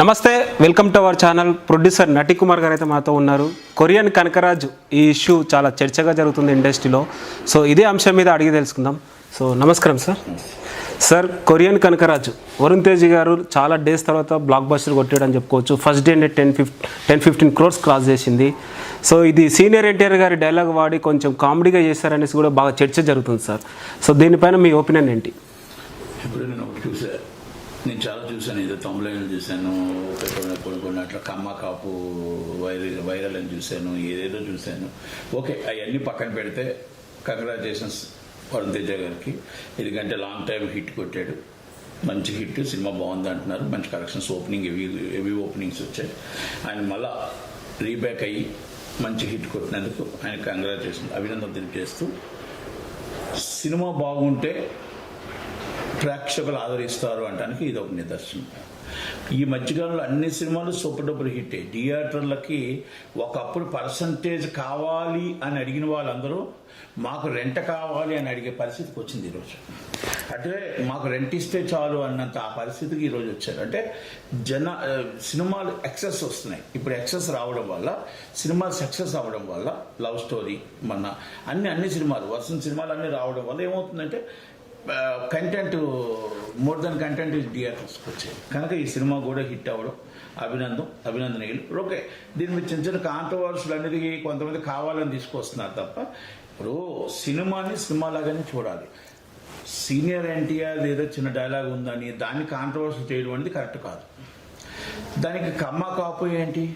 నమస్తే, welcome to our channel. Producer నటి కుమార్ గారు అయితే మాతో ఉన్నారు. కొరియన్ కనకరాజ్ ఈ ఇష్యూ చాలా చర్చగా జరుగుతుంది ఇండస్ట్రీలో. సో ఇదే అంశం మీద అడిగి తెలుసుకుందాం. సో నమస్కారం sir. Sir, Korean Kanakaraj Varun Tej garu చాలా డేస్ తర్వాత బ్లాక్ బస్టర్ కొట్టాడని చెప్పుకోవచ్చు. ఫస్ట్ డే 10-15 crores క్రాస్ చేసింది. సో ఇది సీనియర్ ఎన్టీఆర్ గారి డైలాగ్ వాడి కొంచెం కామెడీగా చేశారనేసి కూడా బాగా చర్చ జరుగుతుంది సార్. సో దీనిపైన మీ ఒపీనియన్ ఏంటి? ఇప్పుడు నేను చాలా చూశాను. ఏదో తమిళనాడు చూశాను, కొన్ని అట్లా కమ్మ కాపు వైరల్ అని చూశాను, ఏదేదో చూశాను. ఓకే, అవన్నీ పక్కన పెడితే కంగ్రాచులేషన్స్ వరుణ్ తేజ గారికి. ఎందుకంటే లాంగ్ టైం హిట్ కొట్టాడు, మంచి హిట్, సినిమా బాగుంది అంటున్నారు, మంచి కలెక్షన్స్, ఓపెనింగ్ హెవీ ఓపెనింగ్స్ వచ్చాయి. ఆయన మళ్ళా రీబ్యాక్ అయ్యి మంచి హిట్ కొట్టినందుకు ఆయన కంగ్రాచులేషన్, అభినందన తెలియజేస్తూ, సినిమా బాగుంటే ప్రేక్షకులు ఆదరిస్తారు అంటానికి ఇది ఒక నిదర్శనం. ఈ మధ్యకాలంలో అన్ని సినిమాలు సూపర్ డూపర్ హిట్. థియేటర్లకి ఒకప్పుడు పర్సంటేజ్ కావాలి అని అడిగిన వాళ్ళందరూ మాకు రెంట్ కావాలి అని అడిగే పరిస్థితికి వచ్చింది ఈరోజు. అంటే మాకు రెంట్ ఇస్తే చాలు అన్నంత ఆ పరిస్థితికి ఈరోజు వచ్చారు. అంటే సినిమాలు ఎక్సెస్ వస్తున్నాయి. ఇప్పుడు ఎక్సెస్ రావడం వల్ల, సినిమాలు సక్సెస్ అవ్వడం వల్ల, లవ్ స్టోరీ మన అన్ని సినిమాలు, వర్షం సినిమాలు అన్నీ రావడం వల్ల ఏమవుతుందంటే కంటెంట్, మోర్ దెన్ కంటెంట్ థియేటర్స్కి వచ్చాయి. కనుక ఈ సినిమా కూడా హిట్ అవ్వడం అభినందనీయులు. ఓకే, దీని మీద చిన్న కాంట్రవర్సీలు అనేది కొంతమంది కావాలని తీసుకొస్తున్నారు తప్ప, ఇప్పుడు సినిమాని సినిమాలాగానే చూడాలి. సీనియర్ ఎన్టీఆర్ ఏదో చిన్న డైలాగ్ ఉందని దాన్ని కాంట్రవర్సీ చేయడం అనేది కరెక్ట్ కాదు. దానికి కమ్మ కాపు ఏంటి,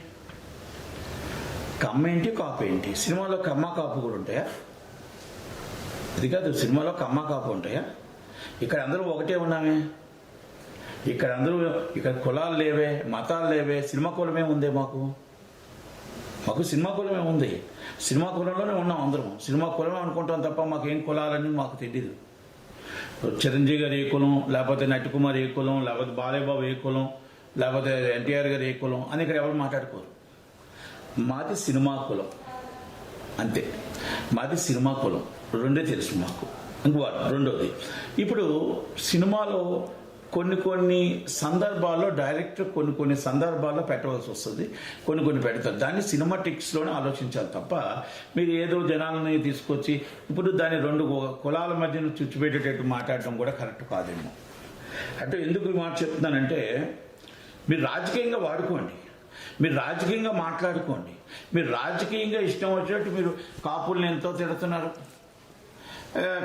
కమ్మ ఏంటి, కాపు ఏంటి? సినిమాలో కమ్మ కాపు కూడా ఉంటాయా? అది కాదు, సినిమాలో కమ్మ కాపు ఉంటాయా? ఇక్కడ అందరూ ఒకటే ఉన్నామే, ఇక్కడ కులాలు లేవే, మతాలు లేవే, సినిమా కులమే ఉందే. మాకు సినిమా కులమే ఉంది. సినిమా కులంలోనే ఉన్నాం అందరం. సినిమా కులమే అనుకుంటాం తప్ప మాకేం కులాలని మాకు తెలియదు. చిరంజీవి గారు ఏ కులం, లేకపోతే నటికుమార్ ఏ కులం, లేకపోతే బాలయ్యబాబు ఏ కులం, లేకపోతే ఎన్టీఆర్ గారు ఏ కులం అని ఇక్కడ ఎవరు మాట్లాడుకోరు. మాది సినిమా కులం అంతే. మాది సినిమా కులం, రెండే తెలుసు మాకు. రెండోది, ఇప్పుడు సినిమాలో కొన్ని సందర్భాల్లో డైరెక్టర్ కొన్ని సందర్భాల్లో పెట్టవలసి వస్తుంది, కొన్ని పెడతారు. దాన్ని సినిమాటిక్స్లోనే ఆలోచించాలి తప్ప మీరు ఏదో జనాలని తీసుకొచ్చి ఇప్పుడు దాన్ని రెండు కులాల మధ్యన చుచ్చిపెట్టేటట్టు మాట్లాడటం కూడా కరెక్ట్ కాదేమో. అంటే ఎందుకు ఈ మాట చెప్తున్నానంటే, మీరు రాజకీయంగా వాడుకోండి, మీరు రాజకీయంగా మాట్లాడుకోండి, మీరు రాజకీయంగా ఇష్టం వచ్చినట్టు మీరు కాపుల్ని ఎంతో తిడుతున్నారు,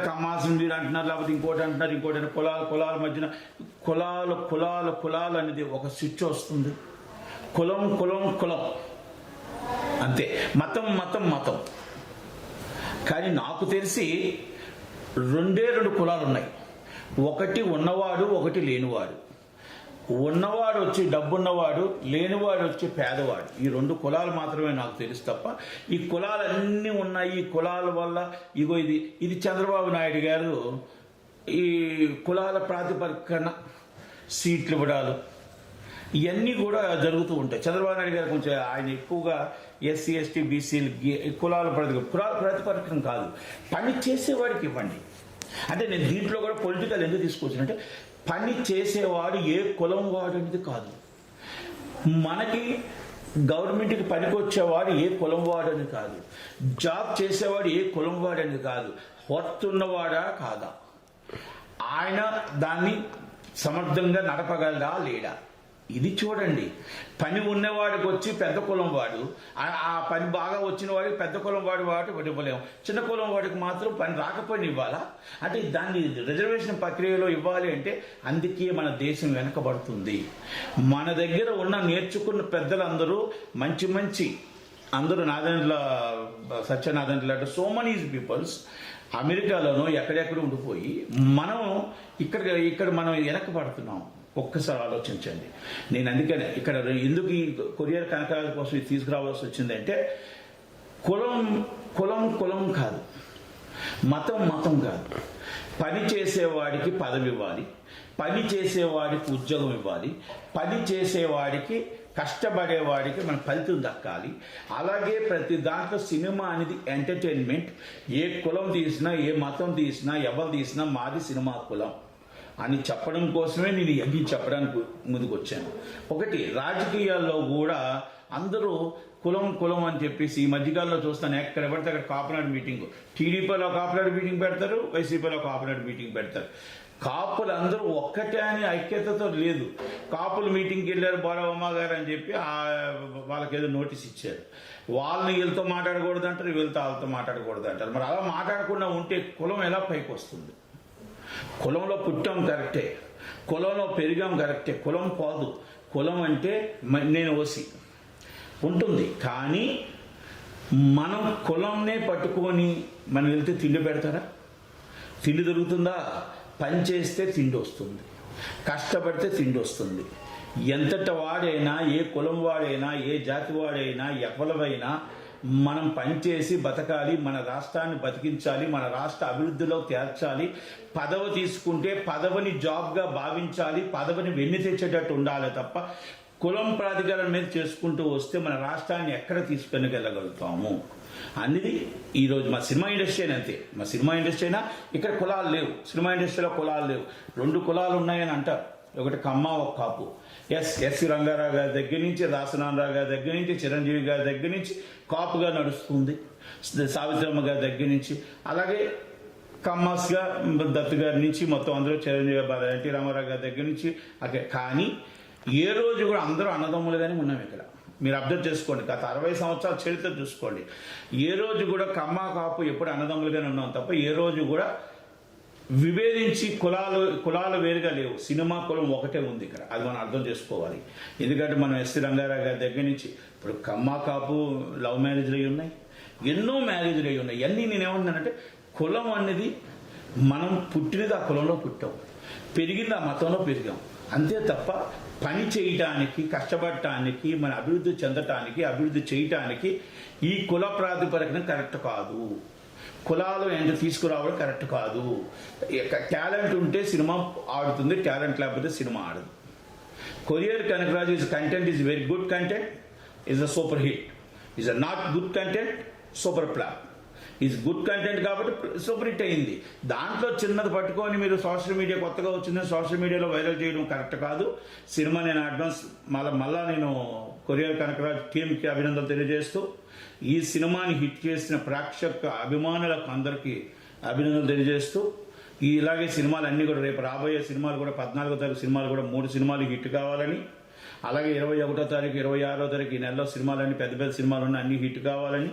కమ్మాసం మీరు అంటున్నారు, లేకపోతే ఇంకోటి అంటున్నారు. కులాల మధ్యన కులాలు అనేది ఒక స్విచ్ వస్తుంది. కులం అంతే. మతం. కానీ నాకు తెలిసి రెండు కులాలు ఉన్నాయి. ఒకటి ఉన్నవాడు, ఒకటి లేనివాడు. ఉన్నవాడు వచ్చి డబ్బున్నవాడు, లేనివాడు వచ్చి పేదవాడు. ఈ రెండు కులాలు మాత్రమే నాకు తెలుసు తప్ప ఈ కులాలన్నీ ఉన్నాయి. ఈ కులాల వల్ల ఇది చంద్రబాబు నాయుడు గారు ఈ కులాల ప్రాతిపదికన సీట్లు ఇవ్వడాలు ఇవన్నీ కూడా జరుగుతూ ఉంటాయి. చంద్రబాబు నాయుడు గారు కొంచెం ఆయన ఎక్కువగా ఎస్సీ ఎస్టీ బీసీలు కులాల ప్రాతిపదికన కాదు, పని చేసేవాడికి ఇవ్వండి. అంటే నేను దీంట్లో కూడా పొలిటికల్ ఎందుకు తీసుకొచ్చానంటే, పని చేసేవాడు ఏ కులం వాడు అనేది కాదు, మనకి గవర్నమెంట్కి పనికి వచ్చేవాడు ఏ కులం వాడు అని కాదు, జాబ్ చేసేవాడు ఏ కులం వాడు అని కాదు, వస్తున్నవాడా కాదా, ఆయన దాన్ని సమర్థంగా నడపగలడా లేడా, ఇది చూడండి. పని ఉన్నవాడికి వచ్చి పెద్ద కులం వాడు, ఆ పని బాగా వచ్చిన వాడికి పెద్ద కులం వాడు ఇవ్వలేము, చిన్న కులం వాడికి మాత్రం పని రాకపోయినా ఇవ్వాలా? అంటే దాన్ని రిజర్వేషన్ ప్రక్రియలో ఇవ్వాలి అంటే అందుకే మన దేశం వెనకబడుతుంది. మన దగ్గర ఉన్న నేర్చుకున్న పెద్దలందరూ మంచి అందరూ సత్యనారాయణ లాంటి సో మెనీ పీపుల్స్ అమెరికాలోనూ ఎక్కడెక్కడ ఉండిపోయి మనం ఇక్కడ మనం వెనకబడుతున్నాం. ఒక్కసారి ఆలోచించండి. నేను అందుకనే ఇక్కడ ఎందుకు ఈ కొరియర్ కనకాల కోసం తీసుకురావాల్సి వచ్చిందంటే, కులం కాదు, మతం కాదు. పని చేసేవాడికి పదవి ఇవ్వాలి, పని చేసేవాడికి ఉద్యోగం ఇవ్వాలి, పని చేసేవాడికి కష్టపడేవాడికి మన ఫలితం దక్కాలి. అలాగే ప్రతి దాంట్లో సినిమా అనేది ఎంటర్టైన్మెంట్. ఏ కులం తీసినా, ఏ మతం తీసినా, ఎవరు తీసినా మాది సినిమా కులం, అని చెప్పడం కోసమే నేను ఇవన్నీ చెప్పడానికి ముందుకు వచ్చాను. ఒకటి, రాజకీయాల్లో కూడా అందరూ కులం అని చెప్పేసి ఈ మధ్యకాలంలో చూస్తాను, ఎక్కడ పడితే అక్కడ కాపునాడు మీటింగ్. టీడీపీలో కాపునాడు మీటింగ్ పెడతారు, వైసీపీలో కాపునాడు మీటింగ్ పెడతారు. కాపులు అందరూ ఒక్కటే అని ఐక్యతతో లేదు. కాపులు మీటింగ్కి వెళ్ళారు బాలవమ్మ గారు అని చెప్పి వాళ్ళకి ఏదో నోటీస్ ఇచ్చారు. వాళ్ళని వీళ్ళతో మాట్లాడకూడదు అంటారు, వీళ్ళతో వాళ్ళతో మాట్లాడకూడదు అంటారు. మరి అలా మాట్లాడకుండా ఉంటే కులం ఎలా పైకి వస్తుంది? కులంలో పుట్టాం కరెక్టే, కులంలో పెరిగాం కరెక్టే, కులం పోదు. కులం అంటే నేను ఓసి ఉంటుంది, కానీ మనం కులంనే పట్టుకొని మనం వెళ్తే తిండి పెడతారా? తిండి దొరుకుతుందా? పని చేస్తే తిండి వస్తుంది, కష్టపడితే తిండి వస్తుంది. ఎంతట వాడైనా, ఏ కులం వాడైనా, ఏ జాతి వాడైనా, ఎవరివైనా మనం పనిచేసి బతకాలి, మన రాష్ట్రాన్ని బతికించాలి, మన రాష్ట్ర అభివృద్ధిలో తేర్చాలి. పదవి తీసుకుంటే పదవిని జాబ్గా భావించాలి, పదవిని వెన్ను తెచ్చేటట్టు ఉండాలి తప్ప కులం ప్రాధికారం మీద చేసుకుంటూ వస్తే మన రాష్ట్రాన్ని ఎక్కడ తీసుకుని వెళ్ళగలుగుతాము అనేది ఈరోజు మా సినిమా ఇండస్ట్రీ అయినా అంతే. మా సినిమా ఇండస్ట్రీ అయినా ఇక్కడ కులాలు లేవు, సినిమా ఇండస్ట్రీలో కులాలు లేవు. 2 కులాలు ఉన్నాయని అంటారు, ఒకటి కమ్మ, ఒక కాపు. ఎస్ రంగారావు గారి దగ్గర నుంచి, దాసనారాయణ గారి దగ్గర నుంచి, చిరంజీవి గారి దగ్గర నుంచి కాపుగా నడుస్తుంది, సావిత్రమ్మ గారి దగ్గర నుంచి, అలాగే కమ్మాస్గా దత్తు గారి నుంచి, మొత్తం అందరూ చిరంజీవి గారు, ఎన్టీ రామారావు గారి దగ్గర నుంచి. కానీ ఏ రోజు కూడా అందరూ అన్నదమ్ములుగానే ఉన్నాం ఇక్కడ. మీరు అబ్జర్వ్ చేసుకోండి, గత 60 సంవత్సరాల చరిత్ర చూసుకోండి. ఏ రోజు కూడా కమ్మ కాపు ఎప్పుడు అన్నదమ్ములుగానే ఉన్నాం తప్ప ఏ రోజు కూడా విభేదించి కులాలు వేరుగా లేవు. సినిమా కులం ఒకటే ఉంది ఇక్కడ, అది మనం అర్థం చేసుకోవాలి. ఎందుకంటే మనం ఎస్సీ రంగారావు గారి దగ్గర నుంచి ఇప్పుడు కమ్మ కాపు లవ్ మ్యారేజ్లు అయి ఉన్నాయి, ఎన్నో మ్యారేజ్లు అయి ఉన్నాయి. ఇవన్నీ నేనేమంటున్నానంటే కులం అనేది మనం పుట్టినది ఆ కులంలో పుట్టాం, పెరిగింది ఆ మతంలో పెరిగాం, అంతే తప్ప పని చేయటానికి, కష్టపడటానికి, మన అభివృద్ధి చెందటానికి, అభివృద్ధి చేయటానికి ఈ కుల ప్రాతిపదికన కరెక్ట్ కాదు. కులాలు ఏంటో తీసుకురావడం కరెక్ట్ కాదు. టాలెంట్ ఉంటే సినిమా ఆడుతుంది, టాలెంట్ లేకపోతే సినిమా ఆడదు. Courier Kanakaraju is content is very good content, is a super hit. Is a not good content, super flop. Is good content కాబట్టి సూపర్ హిట్ అయింది. దాంట్లో చిన్నది పట్టుకొని మీరు సోషల్ మీడియా కొత్తగా వచ్చిందని సోషల్ మీడియాలో వైరల్ చేయడం కరెక్ట్ కాదు. సినిమా నేను అడ్వాన్స్ మళ్ళా నేను కొరియర్ కనకరాజ్ టీంకి అభినందనలు తెలియజేస్తూ, ఈ సినిమాని హిట్ చేసిన ప్రేక్షక అభిమానులకు అందరికీ అభినందనలు తెలియజేస్తూ, ఇలాగే సినిమాలు అన్నీ కూడా రేపు రాబోయే సినిమాలు కూడా 14వ తారీఖు సినిమాలు కూడా 3 సినిమాలు హిట్ కావాలని, అలాగే 21వ తారీఖు 26వ తారీఖు ఈ నెలలో సినిమాలన్నీ పెద్ద సినిమాలు ఉన్నాయి, అన్ని హిట్ కావాలని,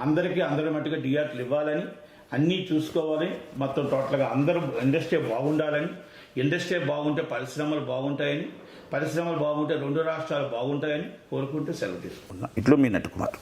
అందరి మట్టుగా డిఆర్లు ఇవ్వాలని, అన్నీ చూసుకోవాలని, మొత్తం టోటల్గా అందరూ ఇండస్ట్రీ బాగుండాలని, ఇండస్ట్రీ బాగుంటే పరిశ్రమలు బాగుంటాయని, పరిశ్రమలు బాగుంటే 2 రాష్ట్రాలు బాగుంటాయని కోరుకుంటూ సెలవు తీసుకున్నాం. ఇట్లు మీ నటుకుమార్.